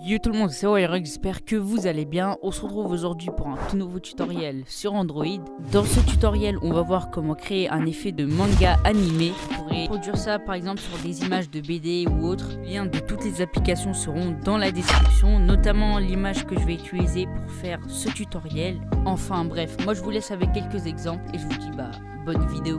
Yo tout le monde, c'est Oirog, j'espère que vous allez bien. On se retrouve aujourd'hui pour un tout nouveau tutoriel sur Android. Dans ce tutoriel, on va voir comment créer un effet de manga animé. Vous pourrez produire ça par exemple sur des images de BD ou autres. Les liens de toutes les applications seront dans la description, notamment l'image que je vais utiliser pour faire ce tutoriel. Enfin bref, moi je vous laisse avec quelques exemples et je vous dis bonne vidéo.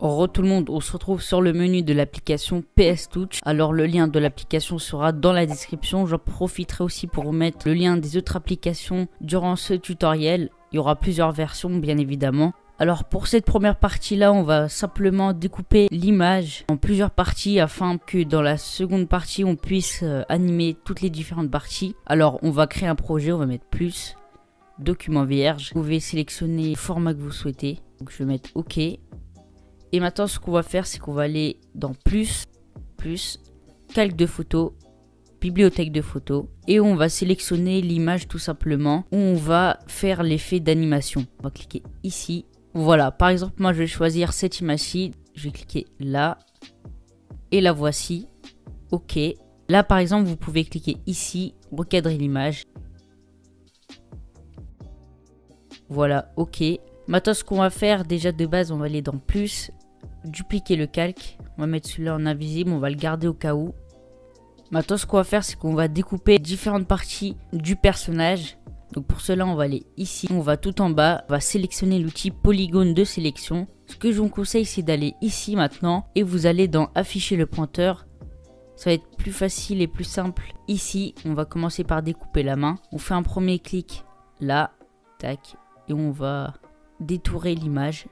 Re tout le monde, on se retrouve sur le menu de l'application PS Touch. Alors le lien de l'application sera dans la description. J'en profiterai aussi pour vous mettre le lien des autres applications durant ce tutoriel. Il y aura plusieurs versions bien évidemment. Alors pour cette première partie là, on va simplement découper l'image en plusieurs parties afin que dans la seconde partie on puisse animer toutes les différentes parties. Alors on va créer un projet, on va mettre plus, document vierge. Vous pouvez sélectionner le format que vous souhaitez. Donc je vais mettre OK. Et maintenant ce qu'on va faire, c'est qu'on va aller dans plus, calque de photos, bibliothèque de photos. Et on va sélectionner l'image tout simplement où on va faire l'effet d'animation. On va cliquer ici. Voilà, par exemple, moi je vais choisir cette image-ci. Je vais cliquer là. Et la voici. OK. Là, par exemple, vous pouvez cliquer ici, recadrer l'image. Voilà, OK. Maintenant, ce qu'on va faire, déjà de base, on va aller dans plus, dupliquer le calque. On va mettre celui-là en invisible, on va le garder au cas où. Maintenant, ce qu'on va faire, c'est qu'on va découper différentes parties du personnage. Donc pour cela, on va aller ici, on va tout en bas, on va sélectionner l'outil polygone de sélection. Ce que je vous conseille, c'est d'aller ici maintenant et vous allez dans afficher le pointeur. Ça va être plus facile et plus simple. Ici, on va commencer par découper la main. On fait un premier clic là, tac, et on va détourer l'image.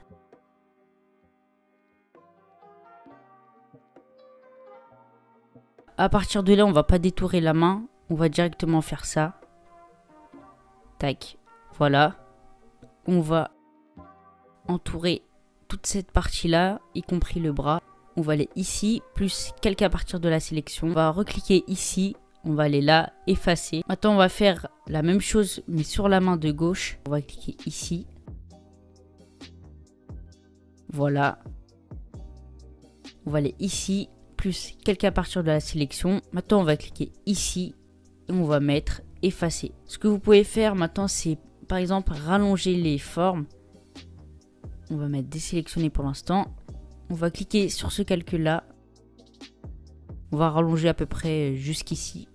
À partir de là, on va pas détourer la main, on va directement faire ça. Tac, voilà. On va entourer toute cette partie-là, y compris le bras. On va aller ici, plus calque à partir de la sélection. On va recliquer ici, on va aller là, effacer. Maintenant, on va faire la même chose, mais sur la main de gauche. On va cliquer ici. Voilà. On va aller ici, plus calque à partir de la sélection. Maintenant, on va cliquer ici et on va mettre effacer. Ce que vous pouvez faire maintenant, c'est par exemple rallonger les formes. On va mettre désélectionner pour l'instant. On va cliquer sur ce calque là. On va rallonger à peu près jusqu'ici.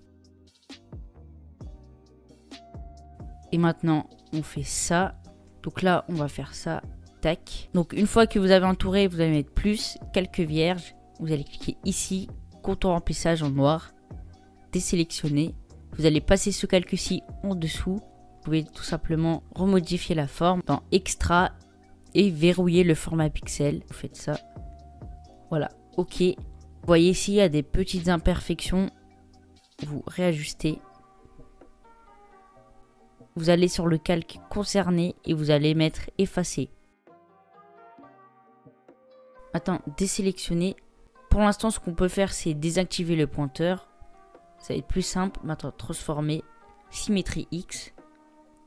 Et maintenant, on fait ça. Donc là, on va faire ça. Tac. Donc une fois que vous avez entouré, vous allez mettre plus, calque vierge. Vous allez cliquer ici, contour remplissage en noir. Désélectionner. Vous allez passer ce calque-ci en dessous. Vous pouvez tout simplement remodifier la forme dans extra et verrouiller le format pixel. Vous faites ça. Voilà, OK. Vous voyez ici, il y a des petites imperfections. Vous réajustez. Vous allez sur le calque concerné et vous allez mettre effacer. Maintenant, désélectionner. Pour l'instant, ce qu'on peut faire, c'est désactiver le pointeur. Ça va être plus simple. Maintenant, transformer, symétrie X.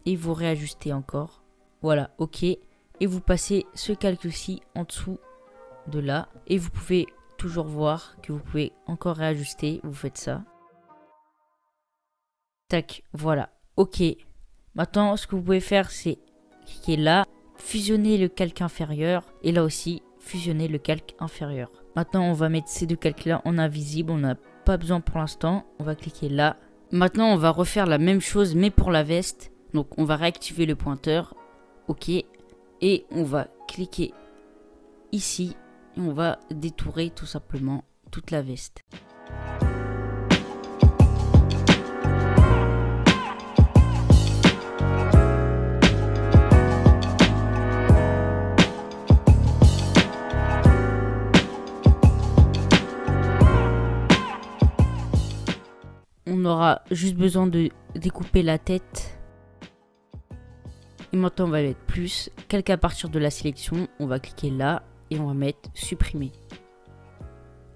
Et vous réajustez encore. Voilà, OK. Et vous passez ce calque-ci en dessous de là. Et vous pouvez toujours voir que vous pouvez encore réajuster. Vous faites ça. Tac, voilà, OK. Maintenant, ce que vous pouvez faire, c'est cliquer là. Fusionner le calque inférieur. Et là aussi, fusionner le calque inférieur. Maintenant, on va mettre ces deux calques-là en invisible. On n'a pas besoin pour l'instant. On va cliquer là. Maintenant, on va refaire la même chose, mais pour la veste. Donc, on va réactiver le pointeur. OK. Et on va cliquer ici. Et on va détourer tout simplement toute la veste. aura juste besoin de découper la tête. Et maintenant on va mettre plus. Calque à partir de la sélection, on va cliquer là et on va mettre supprimer.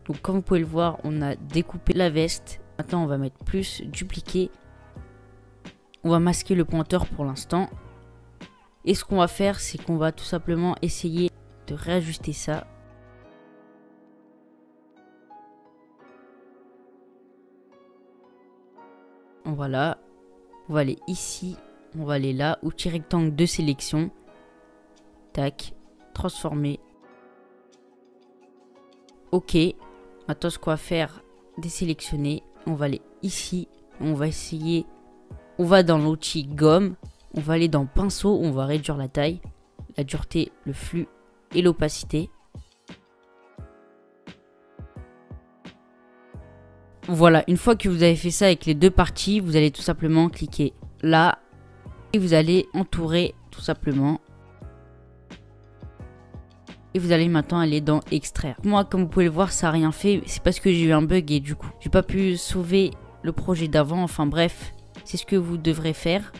Donc comme vous pouvez le voir, on a découpé la veste. Maintenant on va mettre plus, dupliquer. On va masquer le pointeur pour l'instant. Et ce qu'on va faire, c'est qu'on va tout simplement essayer de réajuster ça. Voilà. On va aller ici. On va aller là. Outil rectangle de sélection. Tac. Transformer. Ok. Maintenant, ce qu'on va faire, désélectionner. On va aller ici. On va essayer. On va dans l'outil gomme. On va aller dans pinceau. On va réduire la taille, la dureté, le flux et l'opacité. Voilà, une fois que vous avez fait ça avec les deux parties, vous allez tout simplement cliquer là et vous allez entourer tout simplement. Et vous allez maintenant aller dans extraire. Moi, comme vous pouvez le voir, ça n'a rien fait. C'est parce que j'ai eu un bug et du coup, j'ai pas pu sauver le projet d'avant. Enfin bref, c'est ce que vous devrez faire.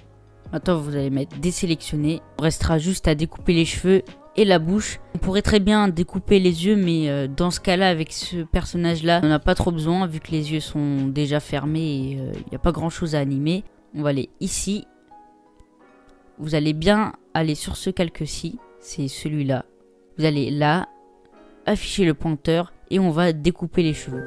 Maintenant, vous allez mettre désélectionner. Il restera juste à découper les cheveux et la bouche. On pourrait très bien découper les yeux, mais dans ce cas-là, avec ce personnage-là, on n'a pas trop besoin vu que les yeux sont déjà fermés et il n'y a pas grand-chose à animer. On va aller ici. Vous allez bien aller sur ce calque-ci. C'est celui-là. Vous allez là, afficher le pointeur et on va découper les cheveux.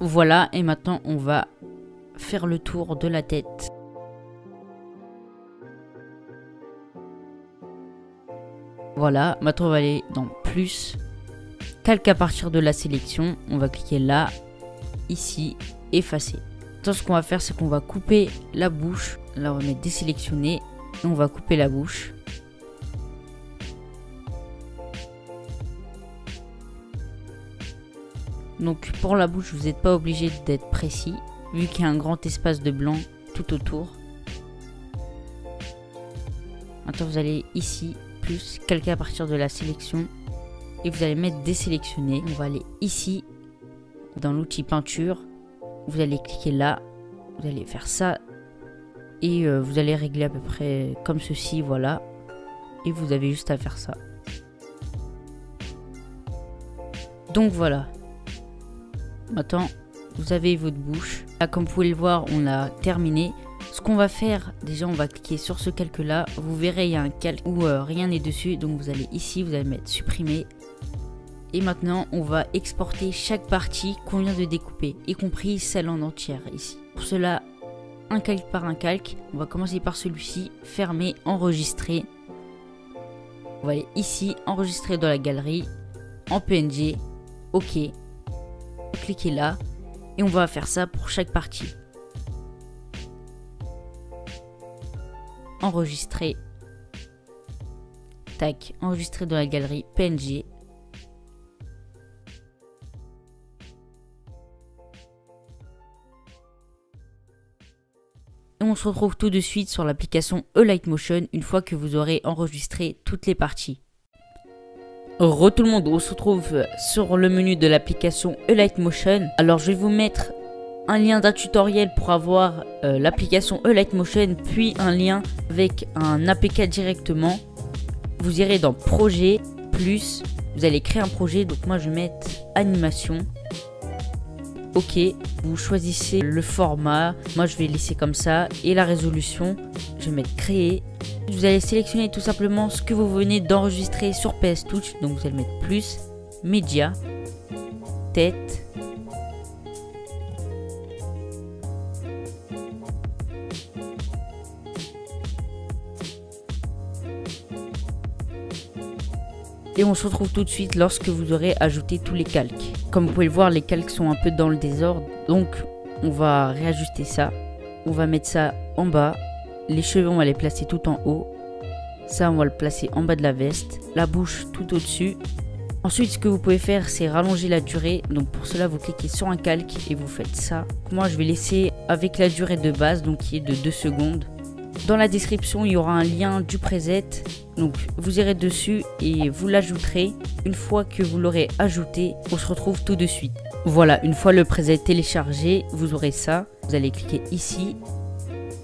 Voilà, et maintenant on va faire le tour de la tête. Voilà, maintenant on va aller dans plus, calque à partir de la sélection, on va cliquer là, ici, effacer. Maintenant ce qu'on va faire, c'est qu'on va couper la bouche. Là on va mettre désélectionner et on va couper la bouche. Donc pour la bouche, vous n'êtes pas obligé d'être précis, vu qu'il y a un grand espace de blanc tout autour. Maintenant vous allez ici, plus, calquer à partir de la sélection, et vous allez mettre désélectionner. On va aller ici, dans l'outil peinture, vous allez cliquer là, vous allez faire ça, et vous allez régler à peu près comme ceci, voilà. Et vous avez juste à faire ça. Donc voilà. Maintenant, vous avez votre bouche. Là, comme vous pouvez le voir, on a terminé. Ce qu'on va faire, déjà, on va cliquer sur ce calque-là. Vous verrez, il y a un calque où rien n'est dessus. Donc, vous allez ici, vous allez mettre supprimer. Et maintenant, on va exporter chaque partie qu'on vient de découper, y compris celle en entière ici. Pour cela, un calque par un calque. On va commencer par celui-ci. Fermer, enregistrer. On va aller ici, enregistrer dans la galerie, en PNG. OK. Cliquez là et on va faire ça pour chaque partie. Enregistrer. Tac, enregistrer dans la galerie PNG. Et on se retrouve tout de suite sur l'application Alight Motion une fois que vous aurez enregistré toutes les parties. Re tout le monde, on se retrouve sur le menu de l'application Alight Motion. Alors je vais vous mettre un lien d'un tutoriel pour avoir l'application Alight Motion, puis un lien avec un APK directement. Vous irez dans projet, plus, vous allez créer un projet. Donc moi je vais mettre animation. OK, vous choisissez le format, moi je vais laisser comme ça, et la résolution, je vais mettre créer. Vous allez sélectionner tout simplement ce que vous venez d'enregistrer sur PS Touch, donc vous allez mettre plus, média, tête, Et on se retrouve tout de suite lorsque vous aurez ajouté tous les calques. Comme vous pouvez le voir, les calques sont un peu dans le désordre. Donc on va réajuster ça. On va mettre ça en bas. Les cheveux, on va les placer tout en haut. Ça, on va le placer en bas de la veste. La bouche tout au-dessus. Ensuite, ce que vous pouvez faire, c'est rallonger la durée. Donc pour cela, vous cliquez sur un calque et vous faites ça. Moi, je vais laisser avec la durée de base, donc qui est de 2 secondes. Dans la description, il y aura un lien du preset. Donc vous irez dessus et vous l'ajouterez. Une fois que vous l'aurez ajouté, on se retrouve tout de suite. Voilà, une fois le preset téléchargé, vous aurez ça. Vous allez cliquer ici,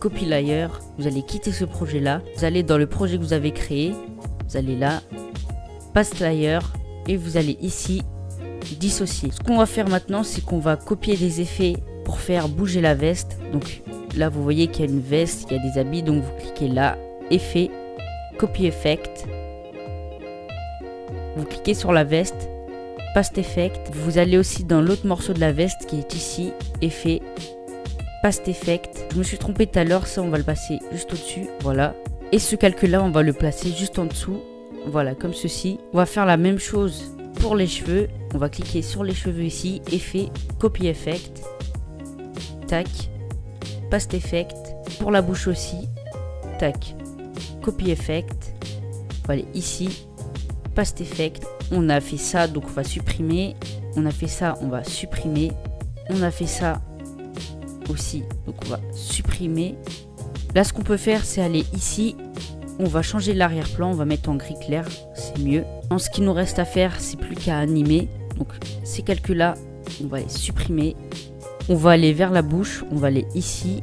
copy layer. Vous allez quitter ce projet là. Vous allez dans le projet que vous avez créé. Vous allez là, paste layer. Et vous allez ici, dissocier. Ce qu'on va faire maintenant, c'est qu'on va copier des effets pour faire bouger la veste. Donc là, vous voyez qu'il y a une veste, il y a des habits. Donc vous cliquez là, effet, copy effect. Vous cliquez sur la veste, paste effect. Vous allez aussi dans l'autre morceau de la veste qui est ici, effet, paste effect. Je me suis trompé tout à l'heure, ça on va le passer juste au-dessus. Voilà. Et ce calque-là, on va le placer juste en dessous. Voilà, comme ceci. On va faire la même chose pour les cheveux. On va cliquer sur les cheveux ici, effet, copy effect. Tac, paste effect. Pour la bouche aussi, tac, copy effect. On va aller ici, paste effect. On a fait ça, donc on va supprimer. On a fait ça, on va supprimer. On a fait ça aussi, donc on va supprimer. Là, ce qu'on peut faire, c'est aller ici. On va changer l'arrière-plan, on va mettre en gris clair, c'est mieux. En ce qui nous reste à faire, c'est plus qu'à animer. Donc ces calculs-là, on va les supprimer. On va aller vers la bouche, on va aller ici,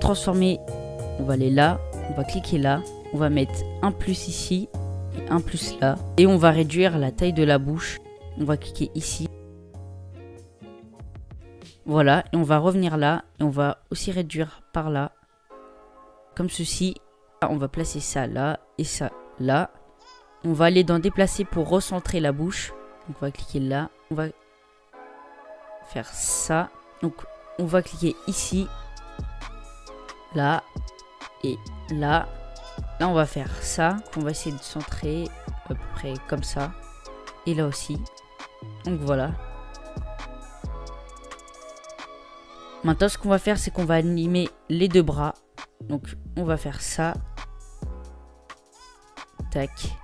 transformer, on va aller là, on va cliquer là. On va mettre un plus ici et un plus là. Et on va réduire la taille de la bouche. On va cliquer ici. Voilà, et on va revenir là et on va aussi réduire par là, comme ceci. On va placer ça là et ça là. On va aller dans déplacer pour recentrer la bouche. Donc on va cliquer là. On va faire ça. Donc on va cliquer ici, là et là. Là on va faire ça. On va essayer de centrer à peu près comme ça. Et là aussi. Donc voilà. Maintenant ce qu'on va faire, c'est qu'on va animer les deux bras. Donc on va faire ça. Tac.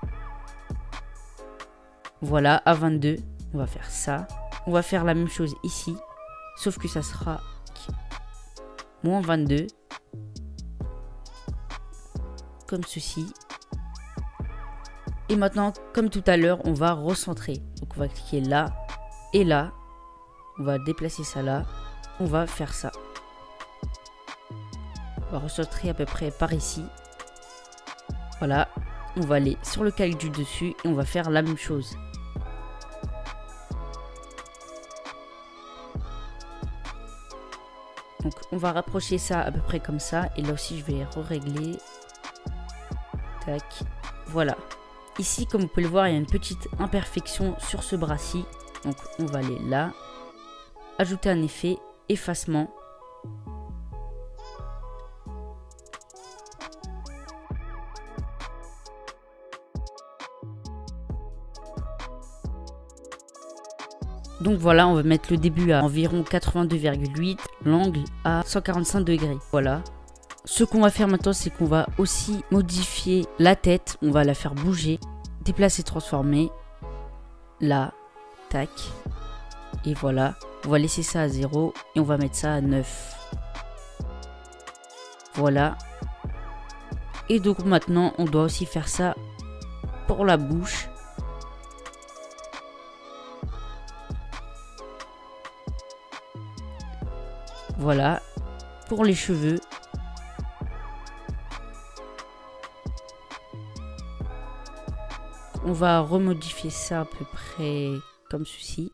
Voilà, à 22. On va faire ça. On va faire la même chose ici. Sauf que ça sera moins 22. Comme ceci. Et maintenant, comme tout à l'heure, on va recentrer. Donc on va cliquer là et là. On va déplacer ça là. On va faire ça. On va recentrer à peu près par ici. Voilà. On va aller sur le calque du dessus et on va faire la même chose. Donc on va rapprocher ça à peu près comme ça. Et là aussi je vais régler. Tac. Voilà. Ici comme vous pouvez le voir, il y a une petite imperfection sur ce bras-ci. Donc on va aller là. Ajouter un effet. Effacement. Donc voilà, on va mettre le début à environ 82,8, l'angle à 145 degrés. Voilà. Ce qu'on va faire maintenant, c'est qu'on va aussi modifier la tête. On va la faire bouger, déplacer, transformer. Là, tac. Et voilà. On va laisser ça à 0 et on va mettre ça à 9. Voilà. Et donc maintenant, on doit aussi faire ça pour la bouche. Voilà, pour les cheveux. On va remodifier ça à peu près comme ceci.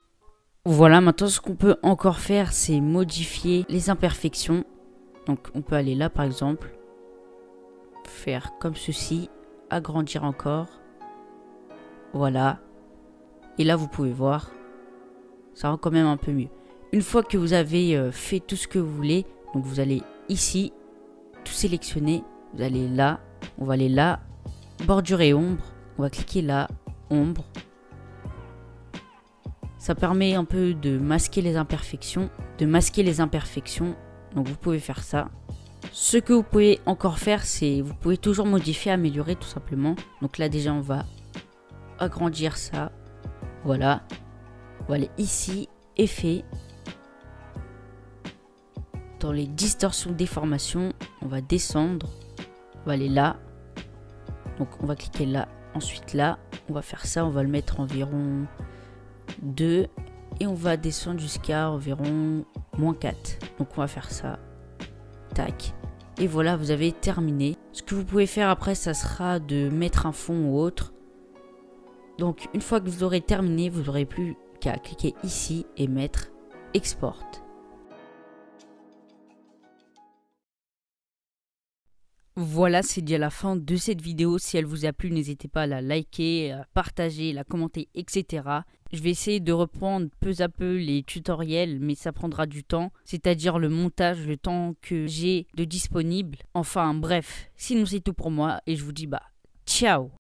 Voilà, maintenant ce qu'on peut encore faire, c'est modifier les imperfections. Donc on peut aller là par exemple, faire comme ceci, agrandir encore. Voilà. Et là vous pouvez voir, ça rend quand même un peu mieux. Une fois que vous avez fait tout ce que vous voulez, donc vous allez ici, tout sélectionner, vous allez là, on va aller là, bordure et ombre, on va cliquer là, ombre. Ça permet un peu de masquer les imperfections. Donc vous pouvez faire ça. Ce que vous pouvez encore faire, c'est vous pouvez toujours modifier, améliorer tout simplement. Donc là déjà on va agrandir ça. Voilà. On va aller ici, effet. Dans les distorsions, déformations, on va descendre. On va aller là. Donc on va cliquer là. Ensuite là, on va faire ça. On va le mettre environ 2. Et on va descendre jusqu'à environ -4. Donc on va faire ça. Tac. Et voilà, vous avez terminé. Ce que vous pouvez faire après, ça sera de mettre un fond ou autre. Donc une fois que vous aurez terminé, vous n'aurez plus qu'à cliquer ici et mettre Export. Voilà, c'est déjà la fin de cette vidéo. Si elle vous a plu, n'hésitez pas à la liker, à partager, la commenter, etc. Je vais essayer de reprendre peu à peu les tutoriels, mais ça prendra du temps. C'est-à-dire le montage, le temps que j'ai de disponible. Enfin bref, sinon c'est tout pour moi et je vous dis ciao.